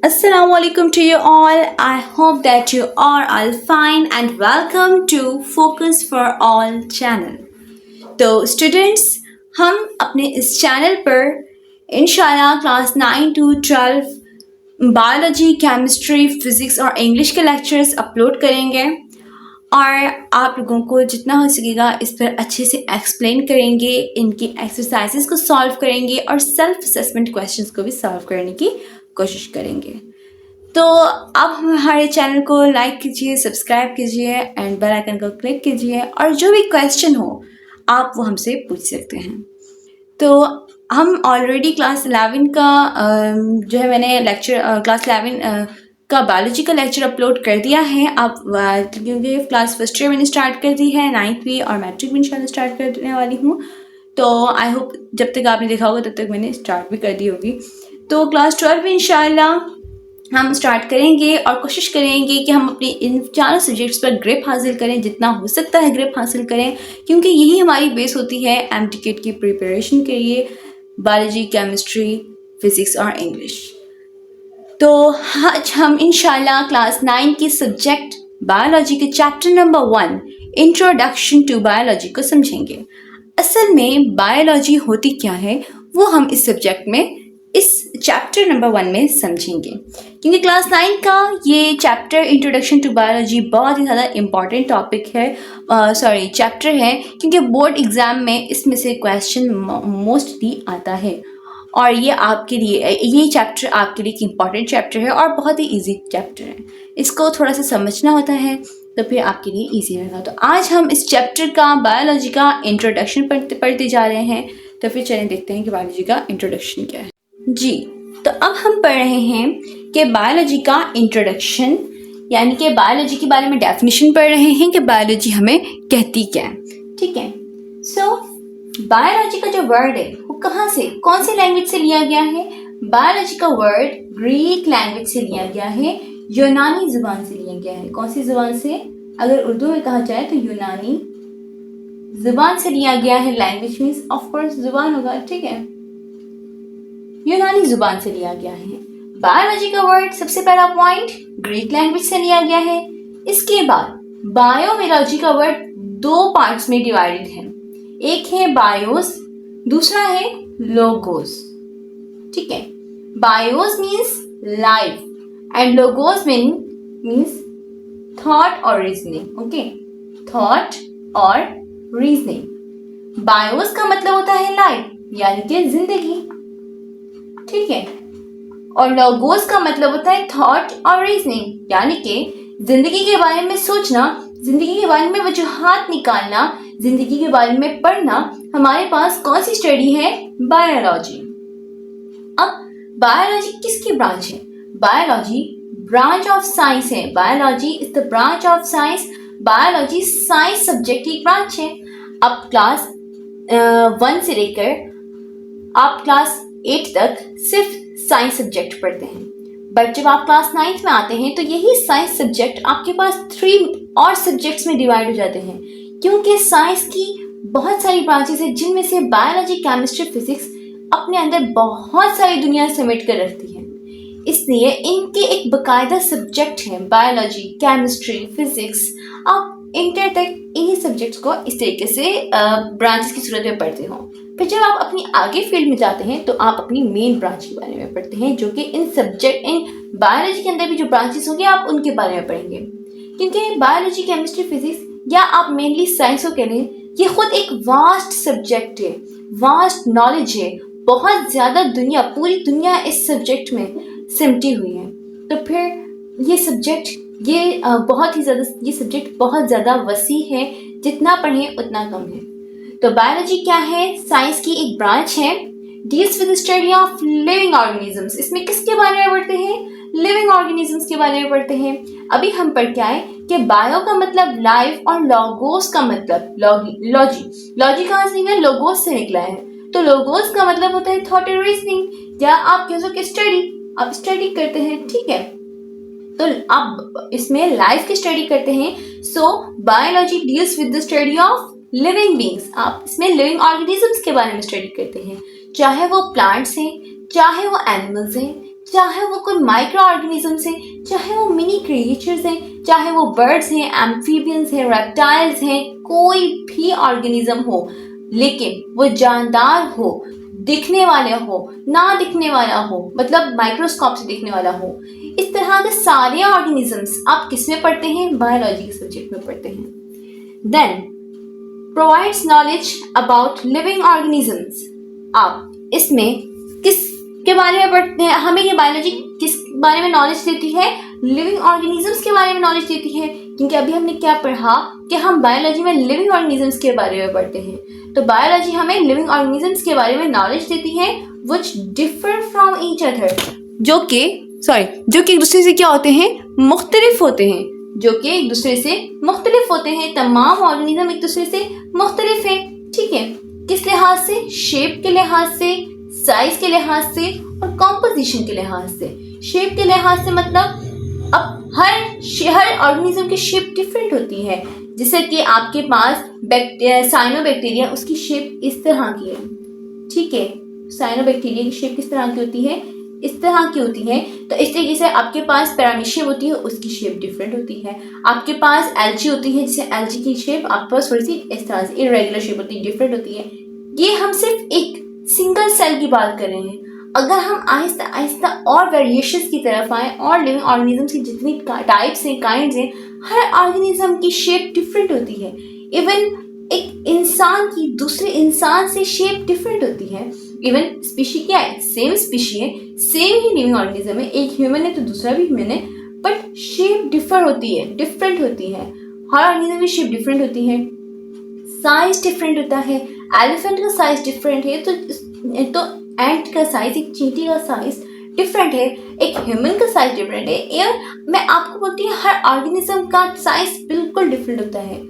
Assalamu alaikum to you all. I hope that you are all fine and welcome to Focus for All channel. तो students, हम अपने इस channel पर इंशाल्लाह class 9 to 12 biology, chemistry, physics और English के lectures upload करेंगे और आप लोगों को जितना हो सकेगा इस पर अच्छे से एक्सप्लेन करेंगे, इनकी एक्सरसाइजेस को सॉल्व करेंगे और सेल्फ असेसमेंट क्वेश्चंस को भी सॉल्व करने की कोशिश करेंगे। तो आप हमारे चैनल को लाइक कीजिए, सब्सक्राइब कीजिए एंड बेल आइकन को क्लिक कीजिए और जो भी क्वेश्चन हो आप वो हमसे पूछ सकते हैं। तो हम ऑलरेडी क्लास 11 का जो है मैंने लेक्चर क्लास 11 का बायोलॉजी का लेक्चर अपलोड कर दिया है। आप क्योंकि क्लास फर्स्ट ईयर मैंने स्टार्ट कर दी है, 9th भी और मैट्रिक भी इंशाल्लाह स्टार्ट करने वाली हूँ। तो आई होप जब तक आपने देखा होगा तब तक मैंने स्टार्ट भी कर दी होगी। तो क्लास 12 में इंशाल्लाह हम स्टार्ट करेंगे और कोशिश करेंगे कि हम अपने इन चारों सब्जेक्ट्स पर ग्रिप हासिल करें, जितना हो सकता है ग्रिप हासिल करें, क्योंकि यही हमारी बेस होती है एमटीकेट की प्रिपरेशन के लिए, बायोलॉजी, केमिस्ट्री, फिज़िक्स और इंग्लिश। तो आज हम इंशाल्लाह क्लास 9 की सब्जेक्ट बायोलॉजी के chapter number 1 introduction to biology को समझेंगे। असल में बायोलॉजी होती क्या है वो हम इस सब्जेक्ट में इस चैप्टर नंबर 1 में समझेंगे, क्योंकि क्लास 9 का ये चैप्टर इंट्रोडक्शन टू बायोलॉजी बहुत ही ज़्यादा इम्पॉर्टेंट टॉपिक है, चैप्टर है, क्योंकि बोर्ड एग्ज़ाम में इसमें से क्वेश्चन मोस्टली आता है और ये चैप्टर आपके लिए एक इम्पॉर्टेंट चैप्टर है और बहुत ही इजी चैप्टर है। इसको थोड़ा सा समझना होता है तो फिर आपके लिए इजी रहेगा। तो आज हम इस चैप्टर का बायोलॉजी का इंट्रोडक्शन पढ़ते जा रहे हैं। तो फिर चलें देखते हैं कि बायोलॉजी का इंट्रोडक्शन क्या है। जी, तो अब हम पढ़ रहे हैं कि बायोलॉजी का इंट्रोडक्शन, यानी कि बायोलॉजी के बारे में डेफिनेशन पढ़ रहे हैं कि बायोलॉजी हमें कहती क्या है। ठीक है, सो बायोलॉजी का जो वर्ड है वो कहाँ से, कौन सी लैंग्वेज से लिया गया है? बायोलॉजी का वर्ड ग्रीक लैंग्वेज से लिया गया है, यूनानी जुबान से लिया गया है। कौन सी जुबान से? अगर उर्दू में कहा जाए तो यूनानी जुबान से लिया गया है। लैंग्वेज मीन्स ऑफ कोर्स जुबान होगा, ठीक है, यूनानी जुबान से लिया गया है। बायोलॉजी का वर्ड सबसे पहला पॉइंट ग्रीक लैंग्वेज से लिया गया है। इसके बाद बायोलॉजी का वर्ड दो पार्ट्स में डिवाइडेड है, एक है बायोस, दूसरा है लोगोस। ठीक है, BIOS means life and logos means thought और रीजनिंग। ओके, थॉट और रीजनिंग। बायोस का मतलब होता है लाइफ, यानी कि जिंदगी, ठीक है, और लोगोस का मतलब होता है थॉट और रीजनिंग, यानी कि जिंदगी के बारे में सोचना, जिंदगी के बारे में वजूहात निकालना, जिंदगी के बारे में पढ़ना। हमारे पास कौन सी स्टडी है? बायोलॉजी। अब बायोलॉजी किसकी ब्रांच है? बायोलॉजी ब्रांच ऑफ साइंस है। Biology is the branch of science. Biology science subject की ब्रांच है। अब क्लास 1 से लेकर आप क्लास 8 तक सिर्फ साइंस सब्जेक्ट पढ़ते हैं, बट जब आप क्लास 9th में आते हैं तो यही साइंस सब्जेक्ट आपके पास 3 और सब्जेक्ट्स में डिवाइड हो जाते हैं, क्योंकि साइंस की बहुत सारी ब्रांचेस हैं, जिनमें से बायोलॉजी, केमिस्ट्री, फिजिक्स अपने अंदर बहुत सारी दुनिया समेट कर रखती है। इसलिए इनके एक बाकायदा सब्जेक्ट हैं, बायोलॉजी, केमिस्ट्री, फिजिक्स। आप इंटर तक इन्हीं सब्जेक्ट्स को इस तरीके से ब्रांचेस की सूरत में पढ़ते हो। फिर जब आप अपनी आगे फील्ड में जाते हैं तो आप अपनी मेन ब्रांच के बारे में पढ़ते हैं, जो कि इन बायोलॉजी के अंदर भी जो ब्रांचेस होंगे आप उनके बारे में पढ़ेंगे, क्योंकि बायोलॉजी, केमिस्ट्री, फिजिक्स या आप मेनली साइंस को कह लें, ये खुद एक वास्ट सब्जेक्ट है, वास्ट नॉलेज है, बहुत ज़्यादा दुनिया, पूरी दुनिया इस सब्जेक्ट में सिमटी हुई है। तो फिर ये सब्जेक्ट ये सब्जेक्ट बहुत ज़्यादा वसी है, जितना पढ़ें उतना कम है। तो बायोलॉजी क्या है? साइंस की एक ब्रांच है, deals with study of living organisms. इसमें किसके बारे में पढ़ते हैं? लिविंग ऑर्गेनिजम्स के बारे में पढ़ते हैं। अभी हम पढ़ के आए कि बायो का मतलब लाइफ और लोगोस का मतलब लॉजी कहाँ से निकला? लोगोस से निकला है। तो लोगोस का मतलब होता है थॉट एंड रीजनिंग, या आप कह सको स्टडी, आप स्टडी करते हैं, ठीक है। तो आप इसमें लाइफ की स्टडी करते हैं। So biology deals with the study of living beings. आप इसमें लिविंग ऑर्गेनिजम्स के बारे में स्टडी करते हैं, चाहे वो प्लांट्स हैं, चाहे वो एनिमल्स हैं, चाहे वो कोई माइक्रो ऑर्गेनिजम्स हैं, चाहे वो मिनी क्रिएचर्स हैं, चाहे वो बर्ड्स हैं, एम्फीबियंस हैं, रेप्टाइल्स हैं, कोई भी ऑर्गेनिज्म हो, लेकिन वो जानदार हो, दिखने वाला हो, ना दिखने वाला हो, मतलब माइक्रोस्कोप से दिखने वाला हो, इस तरह के सारे ऑर्गेनिजम्स आप किस में पढ़ते हैं? बायोलॉजी के सब्जेक्ट में पढ़ते हैं। Then provides knowledge about living organisms. आप इसमें किस के बारे में पढ़ते हैं? हमें ये बायोलॉजी किस बारे में नॉलेज देती है? लिविंग ऑर्गेनिजम्स के बारे में नॉलेज देती है, क्योंकि अभी हमने क्या पढ़ा कि हम बायोलॉजी में लिविंग ऑर्गेनिजम्स के बारे में पढ़ते हैं। तो बायोलॉजी हमें लिविंग ऑर्गेनिजम्स के बारे में नॉलेज देती है which differ from each other, जो कि एक दूसरे से क्या होते हैं? मुख्तलिफ होते हैं, जो कि एक दूसरे से मुख्तलिफ होते हैं। तमाम ऑर्गेनिज्म एक दूसरे से मुख्तलिफ हैं, ठीक है। किस लिहाज से? शेप के लिहाज से, साइज के लिहाज से और कॉम्पोजिशन के लिहाज से। शेप के लिहाज से मतलब अब हर ऑर्गेनिज्म की शेप डिफरेंट होती है। जैसे कि आपके पास साइनोबैक्टीरिया, उसकी शेप इस तरह की है, ठीक है। साइनोबैक्टीरिया की शेप किस तरह की होती है? इस तरह की होती है। तो इस तरीके से आपके पास पैरामीशियम होती है, उसकी शेप डिफरेंट होती है। आपके पास एल्गी होती है, जैसे एल्गी की शेप आपके पास थोड़ी सी इस तरह से इरेगुलर शेप होती है, डिफरेंट होती है। ये हम सिर्फ एक सिंगल सेल की बात कर रहे हैं। अगर हम आहिस्ता आहिस्ता और वेरिएशंस की तरफ आए और लिविंग ऑर्गेनिजम्स की जितनी टाइप्स हैं, काइंड्स हैं, हर ऑर्गेनिज्म की शेप डिफरेंट होती है। इवन एक इंसान की दूसरे इंसान से शेप डिफरेंट होती है। इवन स्पीशी क्या है? सेम स्पीशी है, सेम ही लिविंग ऑर्गेनिज्म है, एक ह्यूमन है तो दूसरा भी ह्यूमन है, बट शेप डिफरेंट होती है। हर ऑर्गेनिज्म की शेप डिफरेंट होती है, साइज डिफरेंट होता है। एलिफेंट का साइज डिफरेंट है तो एंट का साइज, एक चींटी का साइज डिफरेंट है, एक ह्यूमन का साइज डिफरेंट है। और मैं आपको बोलती हूँ हर ऑर्गेनिज्म का साइज बिल्कुल डिफरेंट होता है,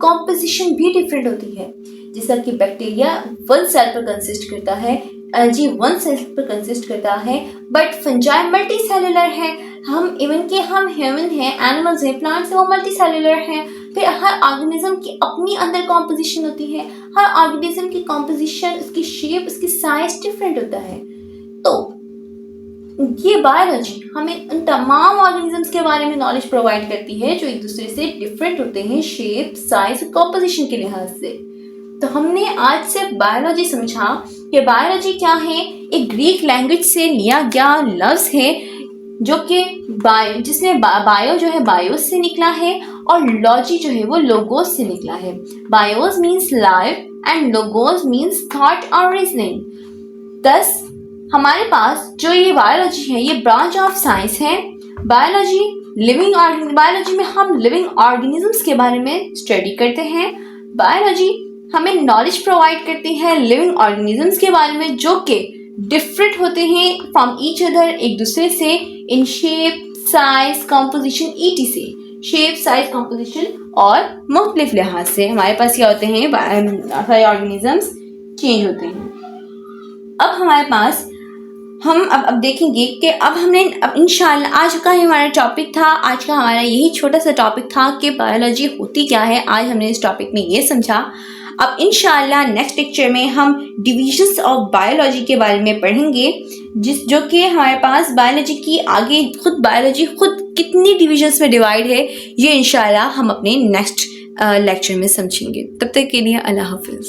कॉम्पोजिशन भी डिफरेंट होती है। जैसा कि बैक्टीरिया 1 सेल पर कंसिस्ट करता है, एल्गी 1 सेल पर कंसिस्ट करता है, बट फंजाई मल्टी सेलुलर है। हम ह्यूमन हैं, एनिमल्स हैं, प्लांट्स हैं, वो मल्टी सेलुलर हैं। फिर हर ऑर्गेनिज्म की अपनी अंदर कॉम्पोजिशन होती है, हर ऑर्गेनिज्म की कॉम्पोजिशन, उसकी शेप, उसकी साइज डिफरेंट होता है। तो ये बायोलॉजी हमें उन तमाम ऑर्गेनिजम्स के बारे में नॉलेज प्रोवाइड करती है जो एक दूसरे से डिफरेंट होते हैं शेप, साइज और कॉम्पोजिशन के लिहाज से। तो हमने आज से बायोलॉजी समझा कि बायोलॉजी क्या है। एक ग्रीक लैंग्वेज से लिया गया लफ्ज है जो कि जिसमें बायो जो है बायोस से निकला है और लॉजी जो है वो लोगोस से निकला है। BIOS means life and logos means thought और रीजनिंग। दस हमारे पास जो ये बायोलॉजी है ये ब्रांच ऑफ साइंस है। बायोलॉजी में हम लिविंग ऑर्गेनिजम्स के बारे में स्टडी करते हैं। बायोलॉजी हमें नॉलेज प्रोवाइड करती है लिविंग ऑर्गेनिजम्स के बारे में जो कि डिफरेंट होते हैं फ्रॉम ईच अदर, एक दूसरे से, in shape, size, composition, ETC। Shape, size, composition और मुख्तलिफ लिहाज से हमारे पास क्या होते हैं, सारे ऑर्गेनिजम्स चेंज होते हैं। अब हमारे पास हम अब देखेंगे कि अब इंशाल्लाह आज का हमारा टॉपिक था, आज का हमारा यही छोटा सा टॉपिक था कि बायोलॉजी होती क्या है। आज हमने इस टॉपिक में ये समझा। अब इंशाल्लाह नेक्स्ट लेक्चर में हम डिविजन्स ऑफ बायोलॉजी के बारे में पढ़ेंगे, जो कि हमारे पास बायोलॉजी की आगे बायोलॉजी खुद कितनी डिविजन्स में डिवाइड है, ये इंशाल्लाह हम अपने नेक्स्ट लेक्चर में समझेंगे। तब तक के लिए अल्लाह हाफिज़।